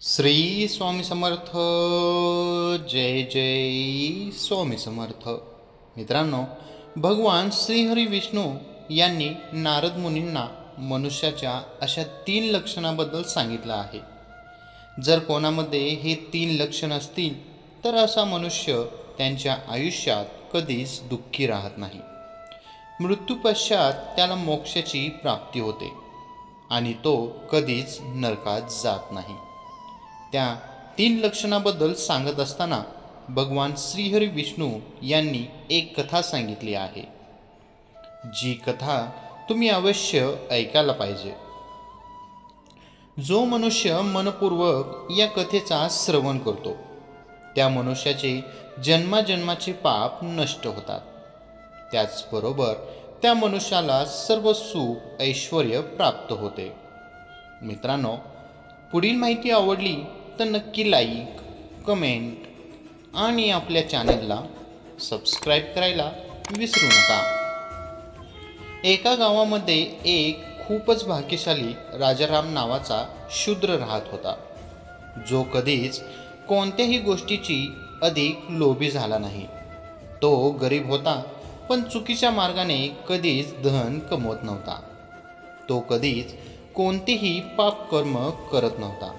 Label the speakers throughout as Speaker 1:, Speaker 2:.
Speaker 1: श्री स्वामी समर्थ. जय जय स्वामी समर्थ. मित्रांनो, भगवान श्रीहरी विष्णू यांनी नारद मुनींना मनुष्याच्या अशा 3 लक्षणाबद्दल सांगितलं आहे. जर कोणामध्ये हे 3 लक्षण असतील तर असा मनुष्य त्यांच्या आयुष्यात कधीच दुःखी राहत नाही. मृत्यूपश्चात त्याला मोक्षाची प्राप्ती होते आणि तो कधीच नरकात जात नाही. त्या 3 लक्षणाबद्दल सांगत असताना भगवान श्रीहरी विष्णू यांनी एक कथा सांगितली आहे, जी कथा तुम्ही अवश्य ऐकायला पाहिजे. जो मनुष्य मनपूर्वक या कथेचा श्रवण करतो त्या मनुष्याचे जन्माजन्माचे पाप नष्ट होतात. त्याचबरोबर त्या मनुष्याला सर्व सुख ऐश्वर्य प्राप्त होते. मित्रांनो, पुढील माहिती आवडली तर नक्की लाईक, कमेंट आणि आपल्या चॅनलला सबस्क्राईब करायला विसरू नका. एका गावामध्ये एक खूपच भाग्यशाली राजाराम नावाचा शूद्र राहत होता, जो कधीच कोणत्याही गोष्टीची अधिक लोभी झाला नाही. तो गरीब होता, पण चुकीच्या मार्गाने कधीच धन कमवत नव्हता. तो कधीच कोणतेही पाप कर्म करत नव्हता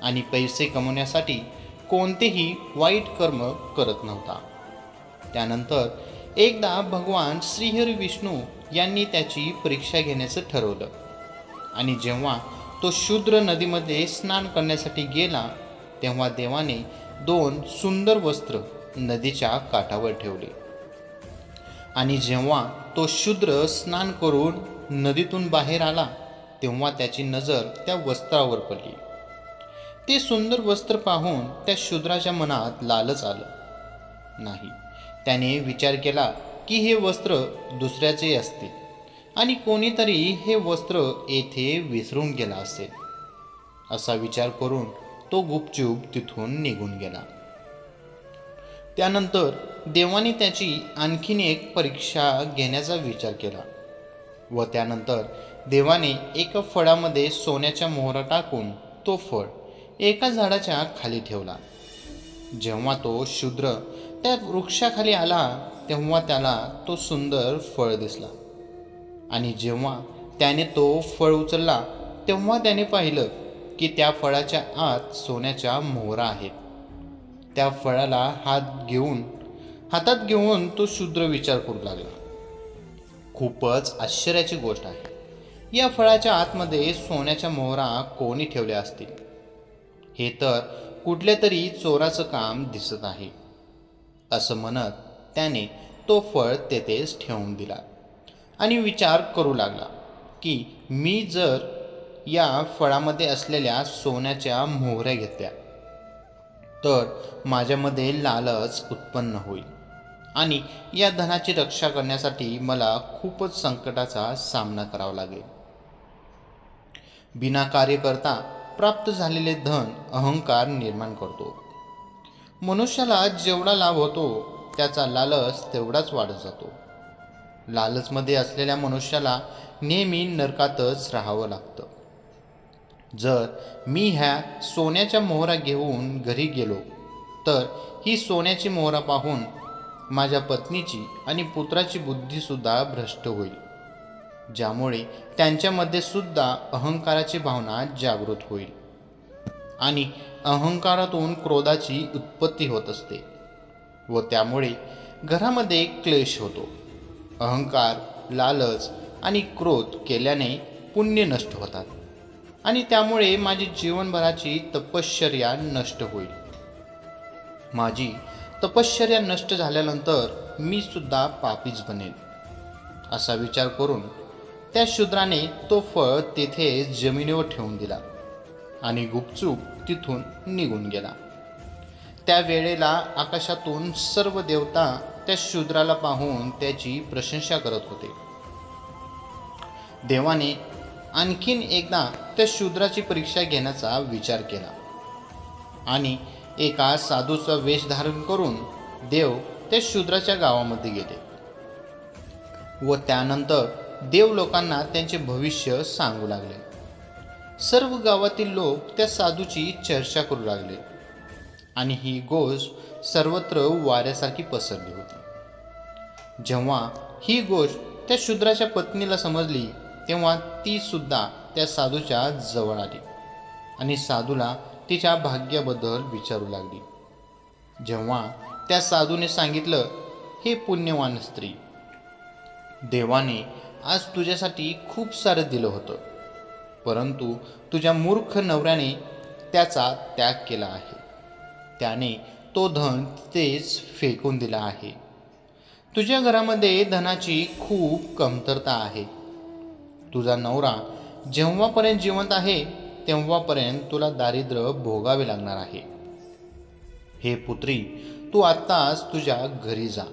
Speaker 1: आणि पैसे कमवण्यासाठी कोणतेही वाईट कर्म करत नव्हता. त्यानंतर एकदा भगवान श्रीहरी विष्णू यांनी त्याची परीक्षा घेण्याचं ठरवलं आणि जेव्हा तो शूद्र नदीमध्ये स्नान करण्यासाठी गेला तेव्हा देवाने 2 सुंदर वस्त्र नदीच्या काठावर ठेवले आणि जेव्हा तो शूद्र स्नान करून नदीतून बाहेर आला तेव्हा त्याची नजर त्या वस्त्रावर पडली. ते सुंदर वस्त्र पाहून त्या शूद्राच्या मनात लालच आलं नाही. त्याने विचार केला की हे वस्त्र दुसऱ्याचे असते आणि कोणीतरी हे वस्त्र येथे विसरून गेला असेल. असा विचार करून तो गुपचूप तिथून निघून गेला. त्यानंतर देवाने त्याची आणखीन एक परीक्षा घेण्याचा विचार केला व त्यानंतर देवाने एका फळामध्ये सोन्याच्या मोहरा टाकून तो फळ एका झाडाच्या खाली ठेवला. जेव्हा तो शूद्र त्या वृक्षाखाली आला तेव्हा त्याला तो सुंदर फळ दिसला आणि जेव्हा त्याने तो फळ उचलला तेव्हा त्याने पाहिलं की त्या फळाच्या आत सोन्याच्या मोहरा आहेत. त्या फळाला हातात घेऊन तो शूद्र विचार करू लागला, खूपच आश्चर्याची गोष्ट आहे. या फळाच्या आतमध्ये सोन्याच्या मोहरा कोणी ठेवल्या असतील? हे तर कुठल्या तरी चोराचं काम दिसत आहे. असं म्हणत त्याने तो फळ तेथेच ठेवून दिला आणि विचार करू लागला की मी जर या फळामध्ये असलेल्या सोन्याच्या मोहऱ्या घेतल्या तर माझ्यामध्ये लालच उत्पन्न होईल आणि या धनाची रक्षा करण्यासाठी मला खूपच संकटाचा सामना करावा लागेल. बिना कार्य करता प्राप्त झालेले धन अहंकार निर्माण करतो. मनुष्याला जेवढा लाभ होतो त्याचा लालच तेवढाच वाढत जातो. लालचमध्ये असलेल्या मनुष्याला नेहमी नरकातच राहावं लागतं. जर मी ह्या सोन्याच्या मोहरा घेऊन घरी गेलो तर ही सोन्याची मोहरा पाहून माझ्या पत्नीची आणि पुत्राची बुद्धीसुद्धा भ्रष्ट होईल, ज्यामुळे त्यांच्यामध्ये सुद्धा अहंकाराची भावना जागृत होईल आणि अहंकारातून क्रोधाची उत्पत्ती होत असते व त्यामुळे घरामध्ये क्लेश होतो. अहंकार, लालच आणि क्रोध केल्याने पुण्य नष्ट होतात आणि त्यामुळे माझी जीवनभराची तपश्चर्या नष्ट होईल. माझी तपश्चर्या नष्ट झाल्यानंतर मी सुद्धा पापीच बनेल. असा विचार करून त्या शूद्राने तो फळ तेथे जमिनीवर ठेवून दिला आणि गुपचूप तिथून निघून गेला. त्या वेळेला आकाशातून सर्व देवता त्या शूद्राला पाहून त्याची प्रशंसा करत होते. देवाने आणखीन एकदा त्या शूद्राची परीक्षा घेण्याचा विचार केला आणि एका साधूचा वेश धारण करून देव त्या शूद्राच्या गावामध्ये गेले व त्यानंतर देव लोकांना त्यांचे भविष्य सांगू लागले. सर्व गावातील लोक त्या साधूची चर्चा करू लागले आणि ही गोष्ट सर्वत्र वाऱ्यासारखी पसरली होती. जेव्हा ही गोष्ट त्या शूद्राच्या पत्नीला समजली तेव्हा ती सुद्धा त्या साधूच्या जवळ आली आणि साधूला तिच्या भाग्याबद्दल विचारू लागली. जेव्हा त्या साधूने सांगितलं, हे पुण्यवान स्त्री, देवाने आज तुझ्यासाठी खूप सारं दिलं होतं, परंतु तुझ्या मूर्ख नवऱ्याने त्याचा त्याग केला आहे. त्याने तो धन तेच फेकून दिला आहे. तुझ्या घरामध्ये धनाची खूप कमतरता आहे. तुझा नवरा जेव्हापर्यंत जिवंत आहे तेव्हापर्यंत तुला दारिद्र्य भोगावे लागणार आहे. हे पुत्री, तू आत्ताच तुझ्या घरी जा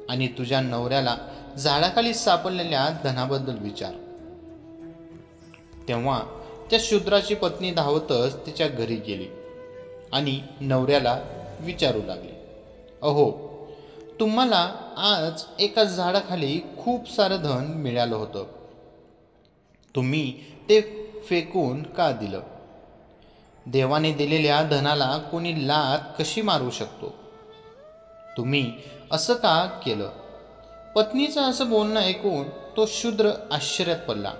Speaker 1: आणि तुझ्या नवऱ्याला झाडाखाली सापडलेल्या धनाबद्दल विचार. तेव्हा त्या शूद्राची पत्नी धावतच तिच्या घरी गेली आणि नवऱ्याला विचारू लागली, अहो, तुम्हाला आज एका झाडाखाली खूप सारं धन मिळालं होतं. तुम्ही ते फेकून का दिलं? देवाने दिलेल्या धनाला कोणी लाथ कशी मारू शकतो? तुम्ही असं का केलं? पत्नीचं असं बोलणं ऐकून तो शूद्र आश्चर्यात पडला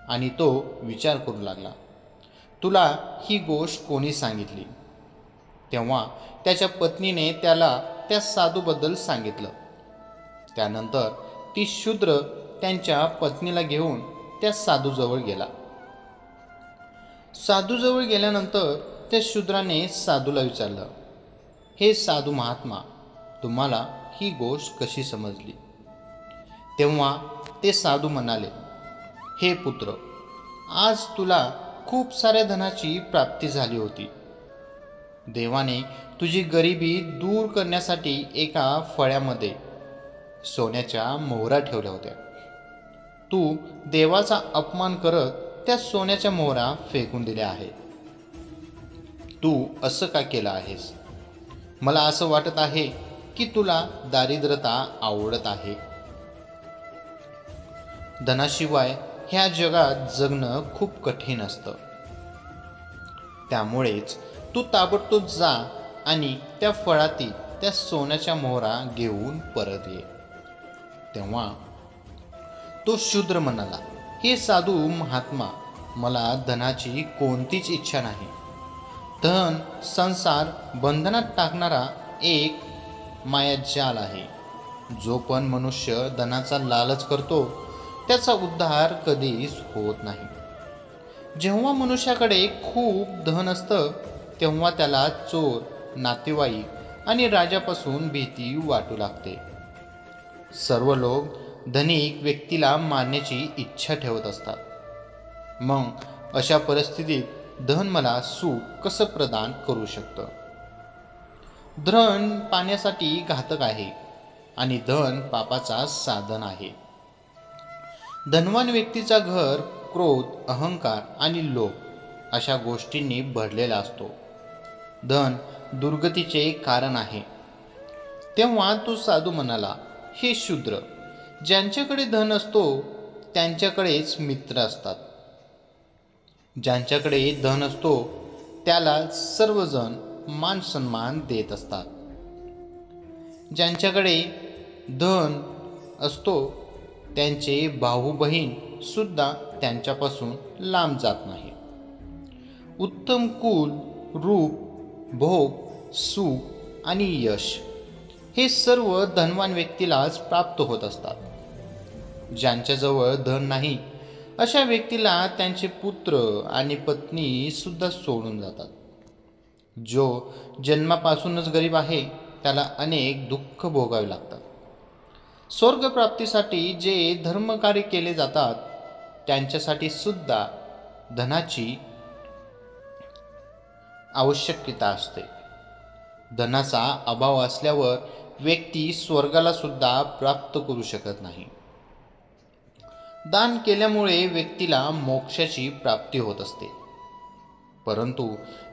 Speaker 1: आणि तो विचार करू लागला, तुला ही गोष्ट कोणी सांगितली? तेव्हा त्याच्या पत्नीने त्याला त्या साधूबद्दल सांगितलं. त्यानंतर ती शूद्र त्यांच्या पत्नीला घेऊन त्या साधूजवळ गेला. साधूजवळ गेल्यानंतर त्या शूद्राने साधूला विचारलं, हे साधू महात्मा, तुम्हाला ही गोष्ट कशी समजली? तेव्हा ते साधू म्हणाले, हे पुत्र, आज तुला खूप साऱ्या धनाची प्राप्ती झाली होती. देवाने तुझी गरिबी दूर करण्यासाठी एका फळ्यामध्ये सोन्याच्या मोहरा ठेवल्या होत्या. तू देवाचा अपमान करत त्या सोन्याच्या मोहरा फेकून दिल्या आहेत. तू असं का केलं आहेस? मला असं वाटत आहे की तुला दारिद्रता आवडत आहे. धनाशिवाय ह्या जगात जगणं खूप कठीण असतं. त्यामुळेच तू ताबडतोब जा आणि त्या फळातील त्या सोन्याच्या मोहरा घेऊन परत ये. तेव्हा तो शूद्र म्हणाला, हे साधू महात्मा, मला धनाची कोणतीच इच्छा नाही. धन संसार बंधनात टाकणारा एक मायाजाल आहे. जो पण मनुष्य धनाचा लालच करतो त्याचा उद्धार कधीच होत नाही. जेव्हा मनुष्याकडे खूप धन असतं तेव्हा त्याला चोर, नातेवाईक आणि राजापासून भीती वाटू लागते. सर्व लोक धनिक व्यक्तीला मारण्याची इच्छा ठेवत असतात. मग अशा परिस्थितीत धन मला सुख कसं प्रदान करू शकतं? धन पाण्यासाठी घातक आहे आणि धन पापाचा साधन आहे. धनवान व्यक्तीचा घर क्रोध, अहंकार आणि लोभ अशा गोष्टींनी भरलेला असतो. धन दुर्गतीचे कारण आहे. तेव्हा तो साधू म्हणाला, हे शूद्र, ज्यांच्याकडे धन असतो त्यांच्याकडेच मित्र असतात. ज्यांच्याकडे धन असतो त्याला सर्वजण मान सन्मान देत असतात. ज्यांच्याकडे धन असतो त्यांचे भाऊ बहीण सुद्धा त्यांच्यापासून लांब जात नाही. उत्तम कुल, रूप, भोग, सुख आणि यश हे सर्व धनवान व्यक्तीलाच प्राप्त होत असतात. ज्यांच्याजवळ धन नाही अशा व्यक्तीला त्यांचे पुत्र आणि पत्नी सुद्धा सोडून जातात. जो जन्मापासूनच गरीब आहे त्याला अनेक दुःख भोगावे लागतात. स्वर्गप्राप्तीसाठी जे धर्मकार्य केले जातात त्यांच्यासाठी सुद्धा धनाची आवश्यकता असते. धनाचा अभाव असल्यावर व्यक्ती स्वर्गाला सुद्धा प्राप्त करू शकत नाही. दान केल्यामुळे व्यक्तीला मोक्षाची प्राप्ती होत असते, परंतु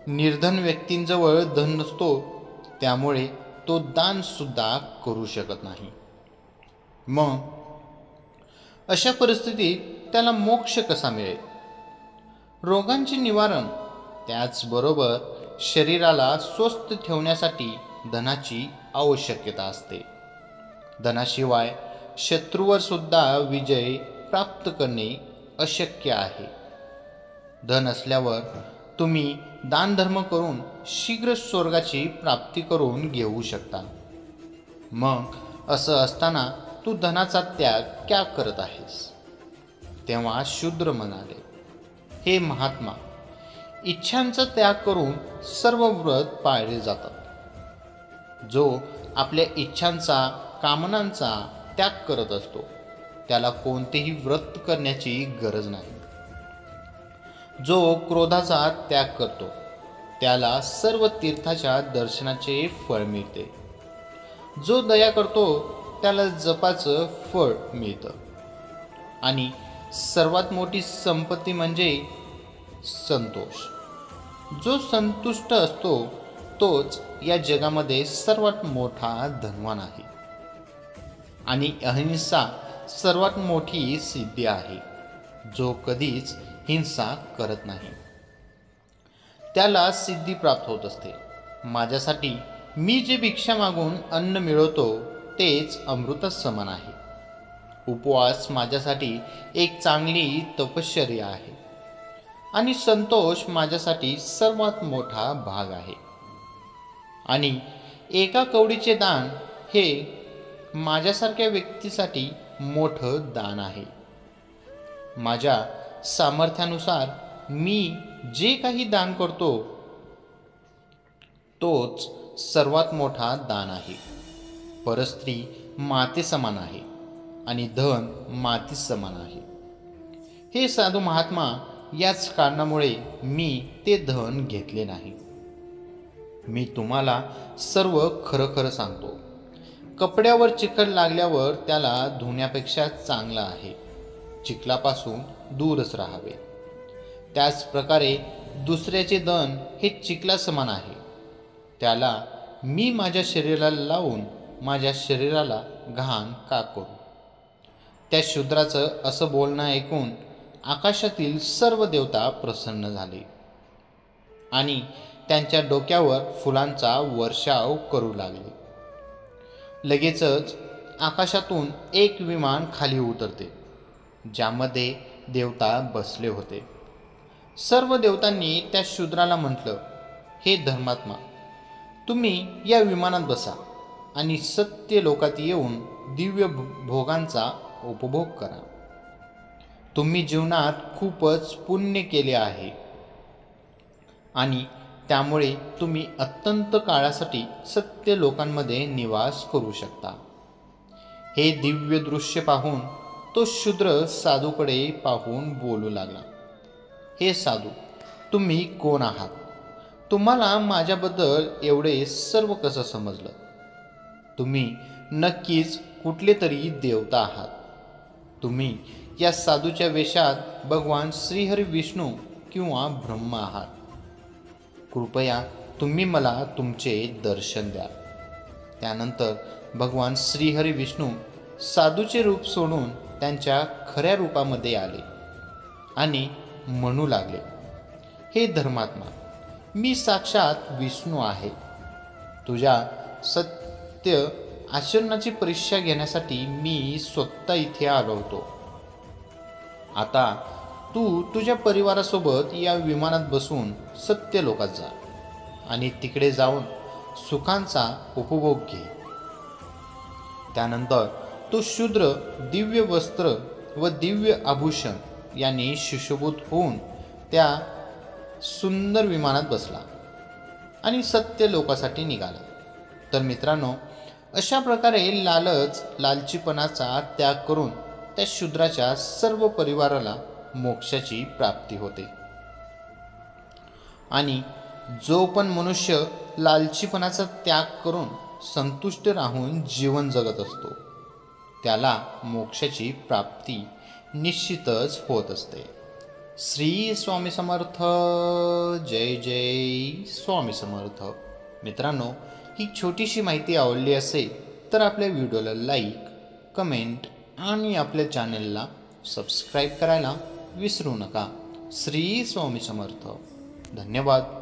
Speaker 1: निर्धन व्यक्तींजवळ धन नसतो त्यामुळे तो दान सुद्धा करू शकत नाही. मग अशा परिस्थितीत त्याला मोक्ष कसा मिळेल? रोगांचे निवारण, त्याचबरोबर शरीराला स्वस्थ ठेवण्यासाठी धनाची आवश्यकता असते. धनाशिवाय शत्रूवर सुद्धा विजय प्राप्त करणे अशक्य आहे. धन असल्यावर तुम्ही दानधर्म करून शीघ्र स्वर्गाची प्राप्ती करून घेऊ शकता. मग असं असताना तू धनाचा त्याग क्या करत आहेस? तेव्हा शूद्र म्हणाले, हे महात्मा, इच्छांचा त्याग करून सर्व व्रत पाळले जातात. जो आपल्या इच्छांचा, कामनांचा त्याग करत असतो त्याला कोणतेही व्रत करण्याची गरज नाही. जो क्रोधाचा त्याग करतो त्याला सर्व तीर्थाच्या दर्शनाचे फळ मिळते. जो दया करतो त्याला जपाचं फळ मिळतं. आणि सर्वात मोठी संपत्ती म्हणजे संतोष. जो संतुष्ट असतो तोच या जगामध्ये सर्वात मोठा धनवान आहे. आणि अहिंसा सर्वात मोठी सिद्धी आहे. जो कधीच हिंसा करत नाही त्याला सिद्धी प्राप्त होत असते. माझ्यासाठी मी जे भिक्षा मागून अन्न मिळवतो तेच अमृता समान आहे. उपवास माझ्यासाठी एक चांगली तपश्चर्या आहे. आणि संतोष माझ्यासाठी सर्वात मोठा भाग आहे. आणि एका कवडीचे दान हे माझ्यासारख्या व्यक्तीसाठी मोठं दान आहे. माझ्या सामर्थ्यानुसार मी जे काही दान करतो तोच सर्वात मोठा दान आहे. परस्त्री माते समान आहे आणि धन माती समान आहे. हे साधू महात्मा, याच कारणामुळे मी ते धन घेतले नाही. मी तुम्हाला सर्व खरं खरं सांगतो. कपड्यावर चिखल लागल्यावर त्याला धुण्यापेक्षा चांगला आहे चिखलापासून दूरच राहावे. त्याच प्रकारे दुसऱ्याचे धन हे चिखला समान आहे. त्याला मी माझ्या शरीराला लावून माझ्या शरीराला घाण का करू? त्या शूद्राचं असं बोलणं ऐकून आकाशातील सर्व देवता प्रसन्न झाले आणि त्यांच्या डोक्यावर फुलांचा वर्षाव करू लागले. लगेचच आकाशातून एक विमान खाली उतरते ज्यामध्ये देवता बसले होते. सर्व देवतांनी त्या शूद्राला म्हटलं, हे धर्मात्मा, तुम्ही या विमानात बसा आणि सत्य लोकात येऊन दिव्य भोगांचा उपभोग करा. तुम्ही जीवनात खूपच पुण्य केले आहे आणि त्यामुळे तुम्ही अत्यंत काळासाठी सत्य लोकांमध्ये निवास करू शकता. हे दिव्य दृश्य पाहून तो शूद्र साधूकडे पाहून बोलू लागला, हे साधू, तुम्ही कोण आहात? तुम्हाला माझ्याबद्दल एवढे सर्व कसं समजलं? तुम्ही नक्कीच कुठले तरी देवता आहात. तुम्ही या साधूच्या वेशात भगवान श्रीहरी विष्णू किंवा ब्रह्मा आहात. कृपया तुम्ही मला तुमचे दर्शन द्या. त्यानंतर भगवान श्रीहरी विष्णू साधूचे रूप सोडून त्यांच्या खऱ्या रूपामध्ये आले आणि म्हणू लागले, हे धर्मात्मा, मी साक्षात विष्णू आहे. तुझ्या सत्य आचरणाची परीक्षा घेण्यासाठी मी स्वतः इथे आलो होतो. आता तू तुझ्या परिवारासोबत या विमानात बसून सत्य लोकात जा आणि तिकडे जाऊन सुखांचा उपभोग घे. त्यानंतर तो शूद्र दिव्य वस्त्र व दिव्य आभूषण यांनी सुशोभित होऊन त्या सुंदर विमानात बसला आणि सत्य लोकासाठी निघाला. तर मित्रांनो, अशा प्रकारे लालचीपणाचा त्याग करून त्या शूद्राच्या सर्व परिवाराला मोक्षाची प्राप्ती होते. आणि जो पण मनुष्य लालचीपणाचा त्याग करून संतुष्ट राहून जीवन जगत असतो त्याला मोक्षाची प्राप्ती निश्चितच होत असते. श्री स्वामी समर्थ. जय जय स्वामी समर्थ. मित्रांनो, ही छोटीशी माहिती आवडली असेल तर आपल्या व्हिडिओला लाईक, कमेंट आणि आपल्या चॅनलला सबस्क्राईब करायला विसरू नका. श्री स्वामी समर्थ. धन्यवाद.